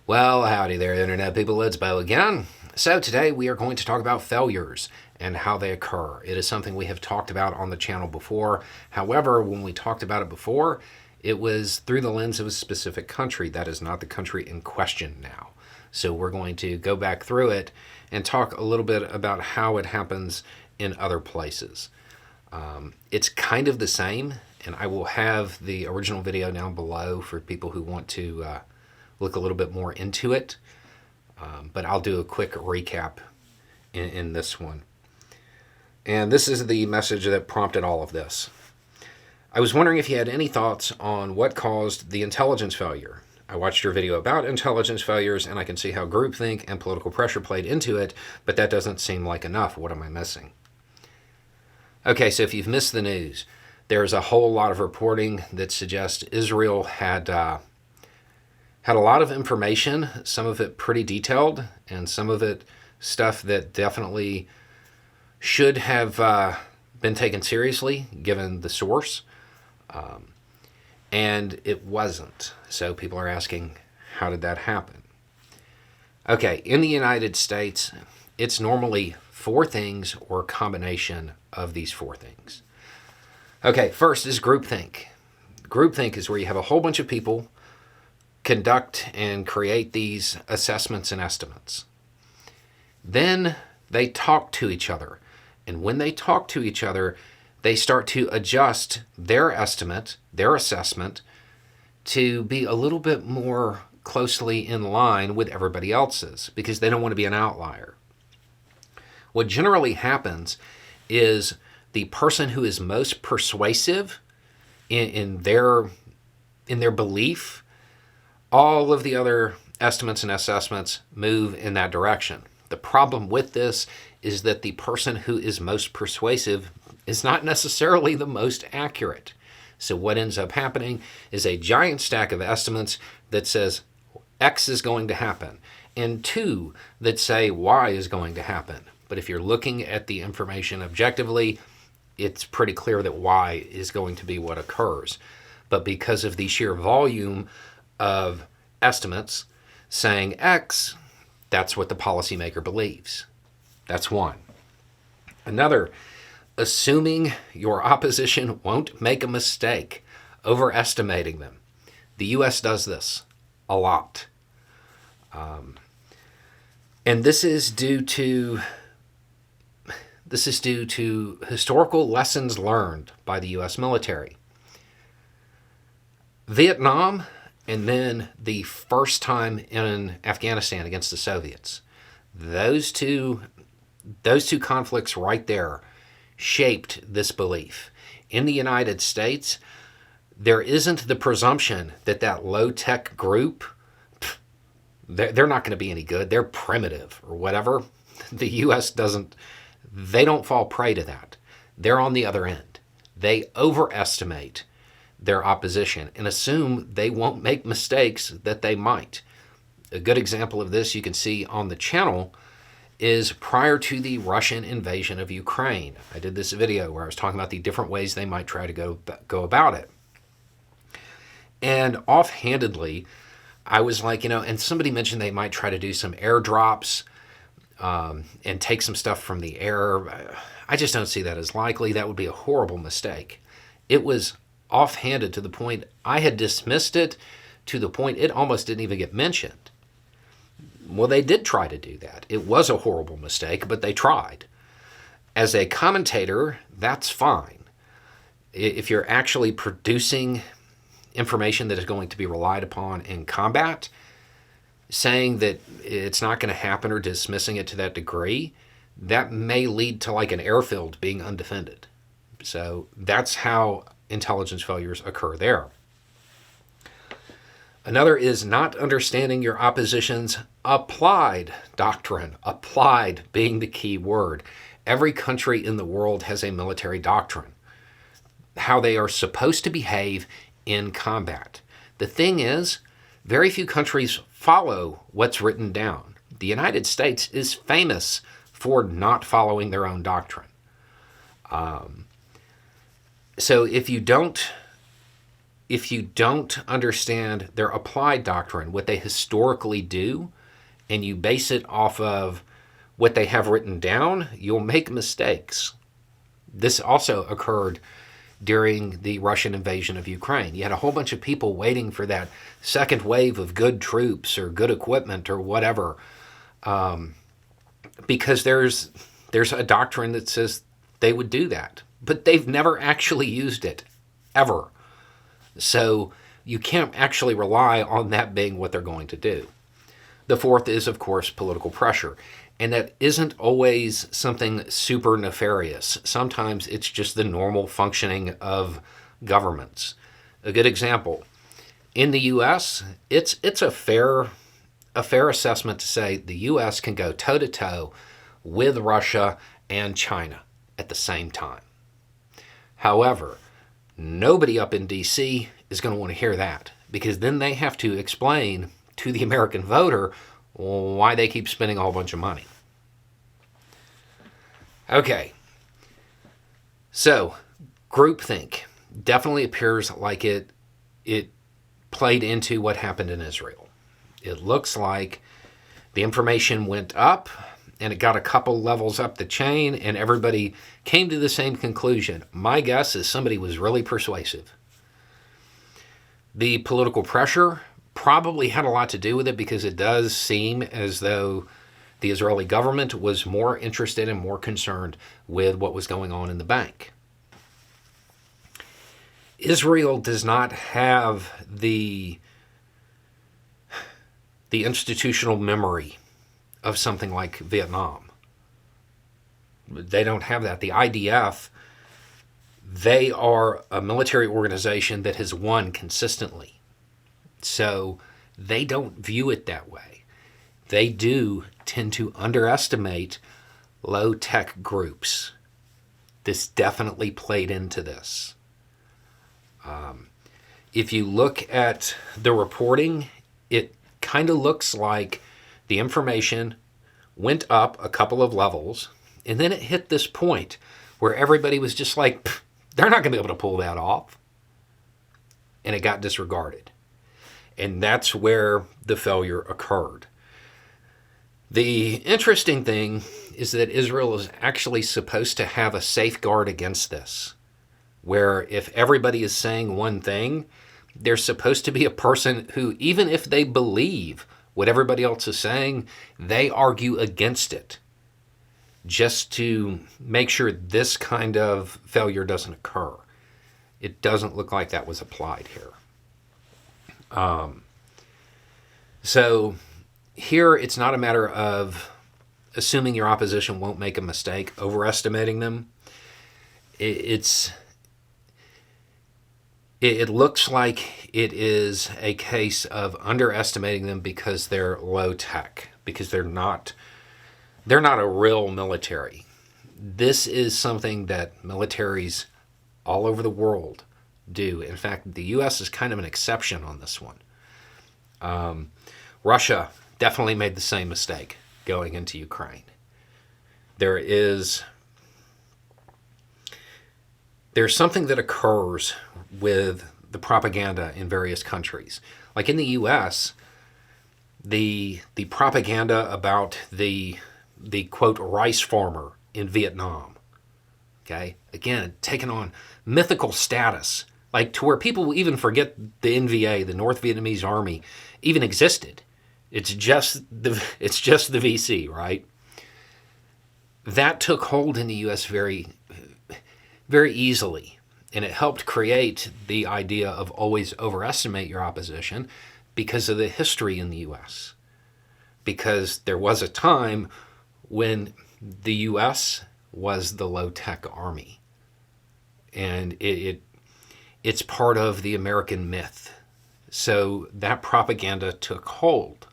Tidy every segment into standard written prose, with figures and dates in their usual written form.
Well, howdy there, Internet people. It's Bo again. So, today we are going to talk about failures and how they occur. It is something we have talked about on the channel before. However, when we talked about it before, it was through the lens of a specific country. That is not the country in question now. So, we're going to go back through it and talk a little bit about how it happens in other places. It's kind of the same, and I will have the original video down below for people who want to look a little bit more into it, but I'll do a quick recap in this one. And this is the message that prompted all of this. I was wondering if you had any thoughts on what caused the intelligence failure. I watched your video about intelligence failures, and I can see how groupthink and political pressure played into it, but that doesn't seem like enough. What am I missing? Okay, so if you've missed the news, there's a whole lot of reporting that suggests Israel had a lot of information, some of it pretty detailed, and some of it stuff that definitely should have been taken seriously given the source, and it wasn't. So people are asking, how did that happen? Okay, in the United States, it's normally four things or a combination of these four things. Okay, first is groupthink. Groupthink is where you have a whole bunch of people conduct and create these assessments and estimates. Then they talk to each other. And when they talk to each other, they start to adjust their estimate, their assessment, to be a little bit more closely in line with everybody else's because they don't want to be an outlier. What generally happens is the person who is most persuasive in their belief, all of the other estimates and assessments move in that direction. The problem with this is that the person who is most persuasive is not necessarily the most accurate. So what ends up happening is a giant stack of estimates that says X is going to happen, and two that say Y is going to happen. But if you're looking at the information objectively, it's pretty clear that Y is going to be what occurs. But because of the sheer volume of estimates saying X, that's what the policymaker believes. That's one. Another, assuming your opposition won't make a mistake, overestimating them. The U.S. does this a lot. And this is due to historical lessons learned by the U.S. military. Vietnam, and then the first time in Afghanistan against the Soviets. Those two conflicts right there shaped this belief. In the United States, there isn't the presumption that low-tech group, they're not going to be any good. They're primitive or whatever. The U.S. they don't fall prey to that. They're on the other end. They overestimate their opposition and assume they won't make mistakes that they might. A good example of this you can see on the channel is prior to the Russian invasion of Ukraine. I did this video where I was talking about the different ways they might try to go about it. And offhandedly, I was like, and somebody mentioned they might try to do some airdrops and take some stuff from the air. I just don't see that as likely. That would be a horrible mistake. It was offhanded to the point I had dismissed it to the point it almost didn't even get mentioned. Well, they did try to do that. It was a horrible mistake, but they tried. As a commentator, that's fine. If you're actually producing information that is going to be relied upon in combat, saying that it's not going to happen or dismissing it to that degree, that may lead to like an airfield being undefended. So that's how intelligence failures occur there. Another is not understanding your opposition's applied doctrine. Applied being the key word. Every country in the world has a military doctrine. How they are supposed to behave in combat. The thing is, very few countries follow what's written down. The United States is famous for not following their own doctrine. So if you don't if you don't understand their applied doctrine, what they historically do, and you base it off of what they have written down, you'll make mistakes. This also occurred during the Russian invasion of Ukraine. You had a whole bunch of people waiting for that second wave of good troops or good equipment or whatever, because there's a doctrine that says they would do that, but they've never actually used it, ever. So you can't actually rely on that being what they're going to do. The fourth is, of course, political pressure. And that isn't always something super nefarious. Sometimes it's just the normal functioning of governments. A good example, in the U.S., it's a fair assessment to say the U.S. can go toe-to-toe with Russia and China at the same time. However, nobody up in D.C. is going to want to hear that, because then they have to explain to the American voter why they keep spending a whole bunch of money. Okay, so groupthink definitely appears like it played into what happened in Israel. It looks like the information went up and it got a couple levels up the chain and everybody came to the same conclusion. My guess is somebody was really persuasive. The political pressure probably had a lot to do with it, because it does seem as though the Israeli government was more interested and more concerned with what was going on in the bank. Israel does not have the institutional memory of something like Vietnam. They don't have that. The IDF, they are a military organization that has won consistently. So they don't view it that way. They do tend to underestimate low-tech groups. This definitely played into this. If you look at the reporting, it kind of looks like the information went up a couple of levels, and then it hit this point where everybody was just like, they're not going to be able to pull that off. And it got disregarded. And that's where the failure occurred. The interesting thing is that Israel is actually supposed to have a safeguard against this, where if everybody is saying one thing, there's supposed to be a person who, even if they believe what everybody else is saying, they argue against it, just to make sure this kind of failure doesn't occur. It doesn't look like that was applied here. So here it's not a matter of assuming your opposition won't make a mistake, overestimating them. It looks like it is a case of underestimating them because they're low tech, because they're not a real military. This is something that militaries all over the world do. In fact, the U.S. is kind of an exception on this one. Russia definitely made the same mistake going into Ukraine. There's something that occurs with the propaganda in various countries. Like in the U.S., the propaganda about the quote rice farmer in Vietnam, okay, again, taken on mythical status, like to where people will even forget the NVA, the North Vietnamese Army, even existed. It's just the VC, right? That took hold in the U.S. very, very easily, and it helped create the idea of always overestimate your opposition because of the history in the U.S. Because there was a time when the U.S. was the low-tech army, and it's part of the American myth. So that propaganda took hold.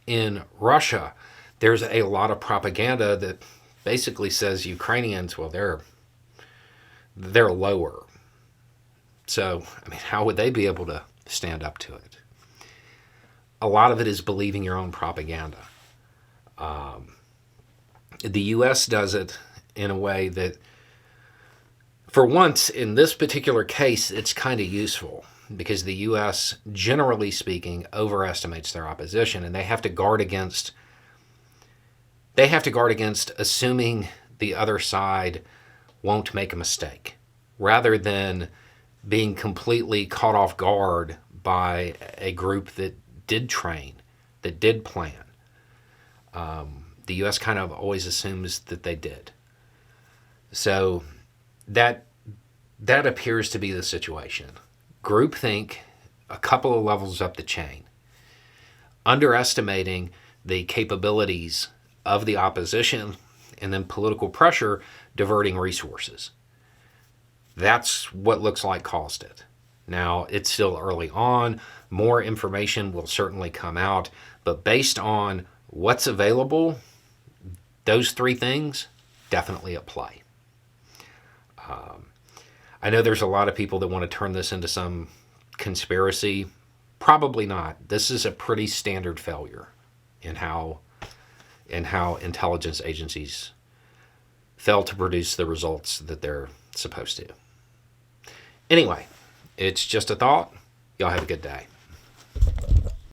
In Russia, there's a lot of propaganda that basically says Ukrainians, well, they're lower. So, I mean, how would they be able to stand up to it? A lot of it is believing your own propaganda. The U.S. does it in a way that, for once, in this particular case, it's kind of useful. because the U.S., generally speaking, overestimates their opposition, and they have to guard against assuming the other side won't make a mistake, rather than being completely caught off guard by a group that did train, that did plan. The U.S. kind of always assumes that they did. So that appears to be the situation. Groupthink, a couple of levels up the chain, underestimating the capabilities of the opposition, and then political pressure diverting resources. That's what looks like caused it. Now, it's still early on. More information will certainly come out. But based on what's available, those three things definitely at play. I know there's a lot of people that want to turn this into some conspiracy. Probably not. This is a pretty standard failure in how intelligence agencies fail to produce the results that they're supposed to. Anyway, it's just a thought. Y'all have a good day.